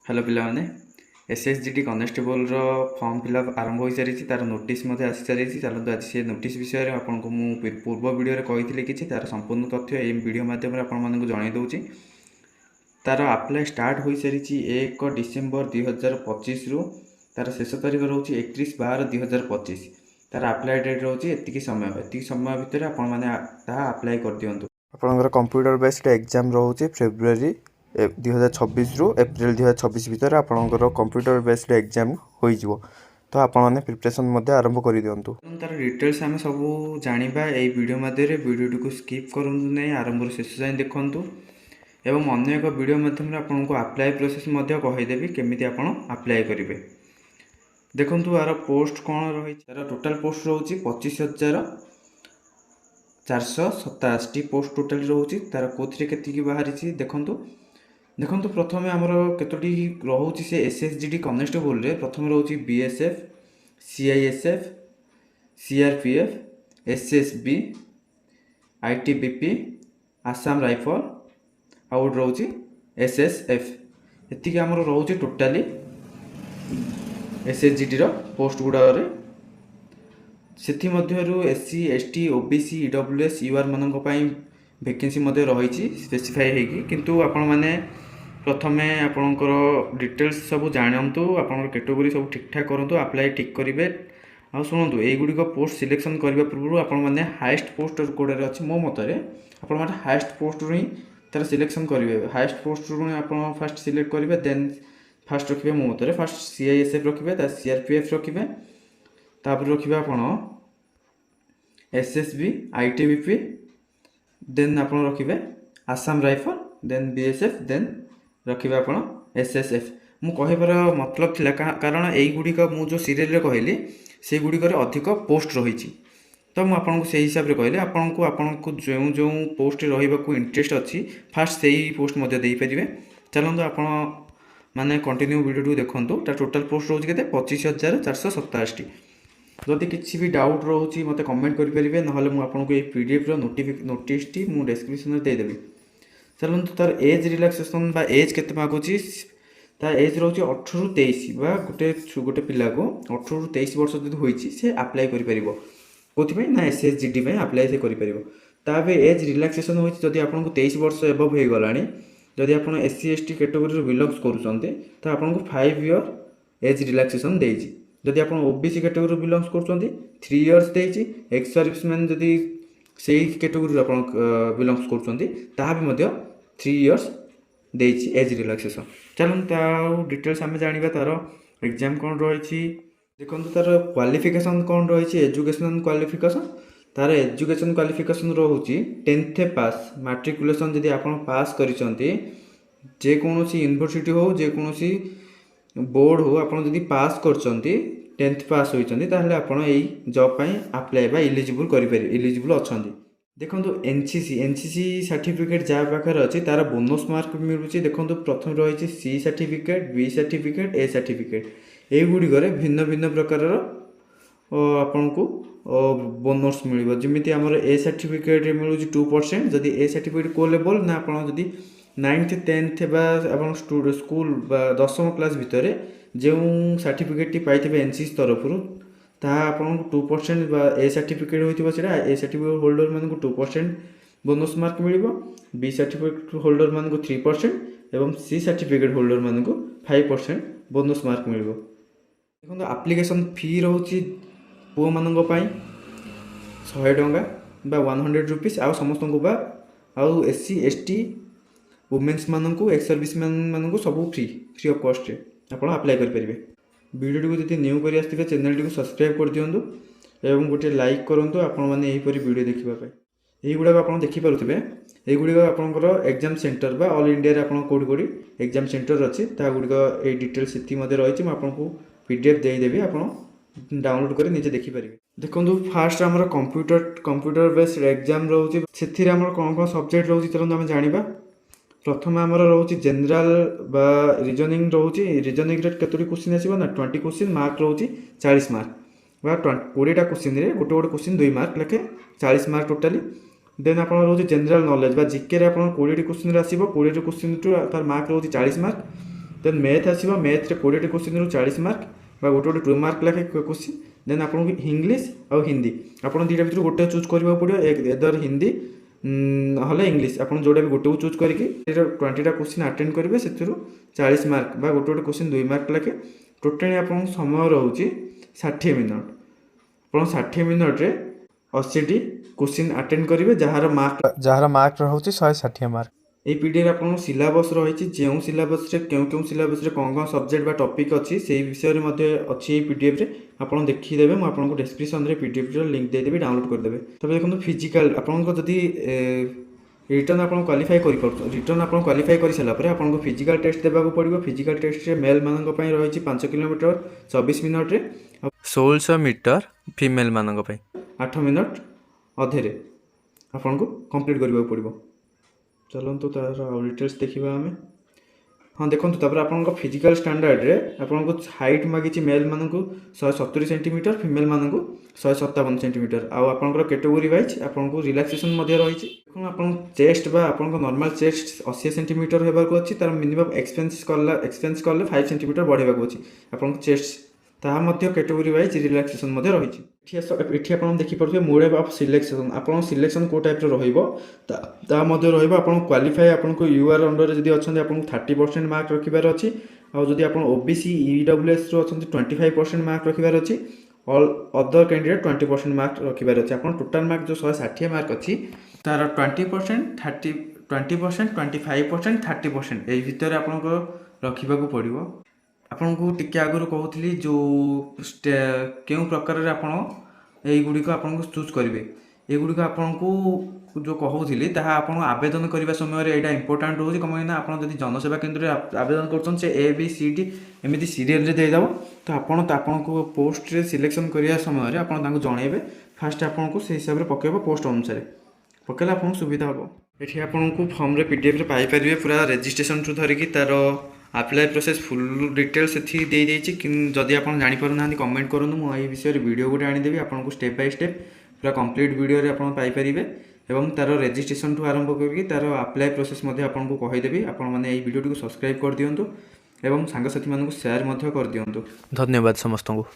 Hello पिलाने SSGD constable form fill up आरंभ हो सारी तार नोटिस आसी सारी चलते आज से नोटिस विषय में आपको मुझे पूर्व वीडियो कही कि तार संपूर्ण तथ्य ये वीडियो मध्यम आपको जन दूसरी तार आप्लाय स्टार्ट हो सारी 1 डिसेम्बर 2025 रु तार शेष तारीख रोचे 31/12/2025 तार आप्लाय डेट रोचे एतिक समय भितर आप्लाय कर दिंतु आपंकर कंप्यूटर बेस्ड एग्जाम रोचे फेब्रुआरी 2026 रु एप्रिल 2026 भितर आपंकर कंप्यूटर बेस्ड एग्जाम हो तो आपने प्रिपरेशन आरंभ कर दिंतु तार डिटेल्स आम सब जाना यही वीडियो मध्यम वीडियो को स्किप करूँ नहीं आरंभ शेष जाए देखूँ एवं अन्य एक वीडियो मध्यम आपको आप्लाय प्रोसेस कहीदेवी केमी आप आप्लाय करेंगे देखूँ यार पोस्ट कौन रही तार टोटाल पोस्ट रोचे 25,487 पोस्ट टोटाल रोचे तार कौन के बाहरी देखूँ देखो प्रथम आमर कतोटी रोचे से एसएसजीडी कनेस्टेबल प्रथम रोचे BSF CISF CRPF SSB ITBP Assam rifle आउट रोचे एसएसएफ एतिक आमर रोचे टोटाली एसएसजीडी पोस्ट गुड़ारे से SC ST OBC EWS UR मानी वैकेंसी रही स्पेसिफाई होगी किंतु आपण मैंने प्रथमे आपणकर डिटेल्स सब जानतु आप कैटेगोरी सब ठीक ठाक करूँ आप्लाय ठीक करेंगे आ शुणु युड़िक पोस्ट सिलेक्शन करने पूर्व आपने हाएस्ट पोस्ट कौटे अच्छी मो मतरे आप हाएस्ट पोस्ट ही तार सिलेक्शन करेंगे हाएस्ट पोस्ट रू आप फास्ट सिलेक्ट करेंगे देन फास्ट रखिए मो मतरे फास्ट सीआईएसएफ रखिए सीआरपीएफ रखिए तापर रखिए आप एसएसबी आईटीबीपी देन आप रखिए Assam rifle then BSF then रखिए आप एसएसएफ मु कहबार मतलब थिला कारण युड़िक मुझे सीरियल कहली से गुड़िकर अधिक पोस्ट रही तो मुझे से हिसाब से कहली आपको जो जो पोस्ट रहा इंटरेस्ट अच्छी फास्ट से ही पोस्ट दे पारे चलते आप माने कंटिन्यू वीडियो देखूँ टोटाल पोस्ट रोचे के 25,487 जदि किसी भी डाउट रोचे मत कमेंट करेंगे ना मुझे ये पीडीएफ नोटिस टी मुझे डिस्क्रिप्शन में देदेवी चलते तार एज रिलैक्सेशन बा एज के मागुची तार एज रोचे 18 ରୁ 23 गोटे पिला को 18 ରୁ 23 वर्ष जो होती से आप्लाय कर कौन ना एसएसजीडी आप्लाय से कर एज रिलैक्सेशन होती आपको 23 वर्ष एबव हो गला जदि आप एससी एसटी कैटेगोरी बिलंग्स कर आपको 5 इयर एज रिलैक्सेशन देती जदि आप ओबीसी कैटेगोरी बिलंग्स कर 3 इयर्स देती एक्स सर्विसमैन जदि से कैटेगोरी आप बिलंग्स कर 3 इयर्स देती एज रिलैक्सेशन चलते डिटेल्स आम जाना तार एग्जाम कौन रही देखो तार क्वालिफिकेशन कौन रही एजुकेशनल क्वालिफिकेशन तार एजुकेशन क्वालिफिकेशन रोचे 10th पास मैट्रिकुलेशन जदि आप पास करिसेंती जेकोसी यूनिवर्सिटी हो जेकोसी बोर्ड हो आप पास कर 10th पास होती आप जॉब आप्लाय इलिजिबल इलिजिबल अच्छा देखो एनसीसी सर्टिफिकेट जहाँ पाखे अच्छी तार बोनस मार्क मिलूँ देखो प्रथम रही C certificate B certificate A certificate युड़िक भिन्न भिन्न प्रकार आपन को बोनस मिल जमी आम ए सर्टिफिकेट मिलूँ 2% जदि ए सर्टिफिकेट को लेवल ना आप 9th 10th school 10th class भितर जो सर्टिफिकेट पाई एनसीसी तरफ आपको 2% ए सर्टिफिकेट होता ए सर्टिफिकेट होल्डर मान 2% बोनस मार्क मिल बी सर्टिफिकेट होल्डर मान 3% एवं सी सर्टिफिकेट होल्डर मान 5% बोनस मार्क मिल देखो आप्लिकेशन फी रोचे पुओ मान 100 टंका 100 रुपीज आ समस्त को आउ एससी एसटी वुमेन्स मानू एक्स सर्विस मैन सब फ्री ऑफ कॉस्ट आप आप्लाय करेंगे वीडियो को न्यू कर आसते चैनल टी सब्सक्राइब कर दिंतु एवं गोटे लाइक करूँ आपण मैंने यहीपरी वीडियो देखापी युवाक आप देखिपे युड़िक आपंकर एग्जाम सेंटर बा ऑल इंडिया आप कौटी कौटी एग्जाम सेंटर अच्छी गुड़िक ये डिटेल्स इति रही आपको पीडीएफ देदेवी आप डाउनलोड कर निजे देखिपारे देखो फास्ट आम कंप्यूटर बेस्ड एग्जाम रोचे से कौन कौन सब्जेक्ट रोचे चलते आम जाना प्रथम आमर रोचे जनरल बा रिजनिंग रोचे रिजनिंग कतोटी क्वेश्चन आसो ना 20 क्वेश्चन मार्क रोचे 40 मार्क बा 20टा क्वेश्चन गोटे गोटे क्वेश्चन 2 मार्क लेखे 40 मार्क टोटाली देन आप जनरल नॉलेज बा जिके आप 20 क्वेश्चन आसो 20 क्वेश्चन तार मार्क रोचे 40 मार्क देन मैथ आसो मैथ 20 क्वेश्चन रु 40 मार्क गोटे गोटे 2 मार्क लाखे क्वेश्चन देन आपको इंग्लीश आउ हिंदी आपड़ दुटा भर गोटे चूज करने पड़ो एदर हिंदी ना इंग्लीश आप जोटा भी गोटे चूज करके 20टा क्वेश्चन अटेंड करेंगे से 40 मार्क गोटे गोटे क्वेश्चन 2 मार्क लाखे टोटाली आप समय रोचे 60 मिनट आप 60 मिनट रे 80टी क्वेश्चन अटेंड करेंगे जार मार्क रोचे 160 मार्क ये पीडीएफ आप सिलेबस रही जो सिलेबस क्यों सिलेबस कौन सब्जेक्ट बा टॉपिक अच्छी से विषय में अच्छी पीडीएफ रे आप देखीदेवे मुझे आपको डिस्क्रिप्शन रे पीडीएफ लिंक देदेवी डाउनलोड करदेवे तब देखो फिजिकल आपको जदि रिटर्न आप क्वालिफाई रिटर्न आप क्वालिफाई कर सारापर आपको फिजिकल टेस्ट देवाक पड़ो फिजिकल टेस्ट रे मेल मान रही 5 किलोमीटर 24 मिनट रे 1600 मीटर फीमेल मानक 8 मिनट अधे आपको कंप्लीट करने पड़ो चलतु तार आउ डिटेल्स देखा आम हाँ देखो तापर आप फिजिकल स्टैंडर्ड रे आपको हाइट मागी मेल मान 170 सेंटीमीटर फीमेल मान 157 सेंटीमीटर आप कैटेगोरी वाइज आपको रिलैक्सेशन रही आप चेस्ट बा आप नॉर्मल चेस्ट 80 सेंटीमीटर होबाक अच्छी तार मिनिमम एक्सपेंस कले 5 सेंटीमीटर बढ़ेबाक अच्छी आप चेस्ट ताहा कैटेगोरी वाइज रिलैक्सेशन रही ये आप देखिपे मोड ऑफ सिलेक्शन आप सिलेक्शन को टाइप रही आप क्वालिफाई आपको यूआर अंडर जब अच्छा आपको 30% मार्क रखार अच्छी आदि आप ओबीसी ईडब्ल्यूएस रो अच्छा 25% मार्क रखार अच्छी ऑल अदर कैंडिडेट 20% मार्क रखार अच्छे आप टोटाल मार्क जो 160 मार्क अच्छी तार 20% 20% 25% 30% यही भितर आपको रखा पड़ो आपन को टिके आगु कहूली जो क्यों प्रकार युड़िक आप चूज करेंगे युड़िक आपन को जो कहूली आप आवेदन करने समय यहाँ इंपोर्टाट रोचे कम आप जनसेवा केन्द्र में आवेदन कर ए बी सी डी एमती सीरियल देदेव तो आपन को पोस्ट रे सिलेक्शन करने समय आप जनइबे फास्ट आपको से हिसाब से पकेब पोस्ट अनुसार पकेले आपको सुविधा हम ये आपको फॉर्म रे पीडीएफ रे पाइपर पूरा रजिस्ट्रेशन ठू धरिकी तार अप्लाई प्रोसेस फुल डिटेल्स ये देदेछि जदि आप जापर ना कमेंट करूँ मुझे विषय वीडियो गोटे आनीदेवी आपको स्टेप बाय स्टेप पूरा कंप्लीट वीडियो रे आप पाइपर एवं तार रजिस्ट्रेशन ठू आरंभ करके तार अप्लाई प्रोसेस आपको कहीदेवी आपने वीडियो सब्सक्राइब कर दिंतु एवं सांगसाथी मानक शेयर कर दिंतु। धन्यवाद समस्त को।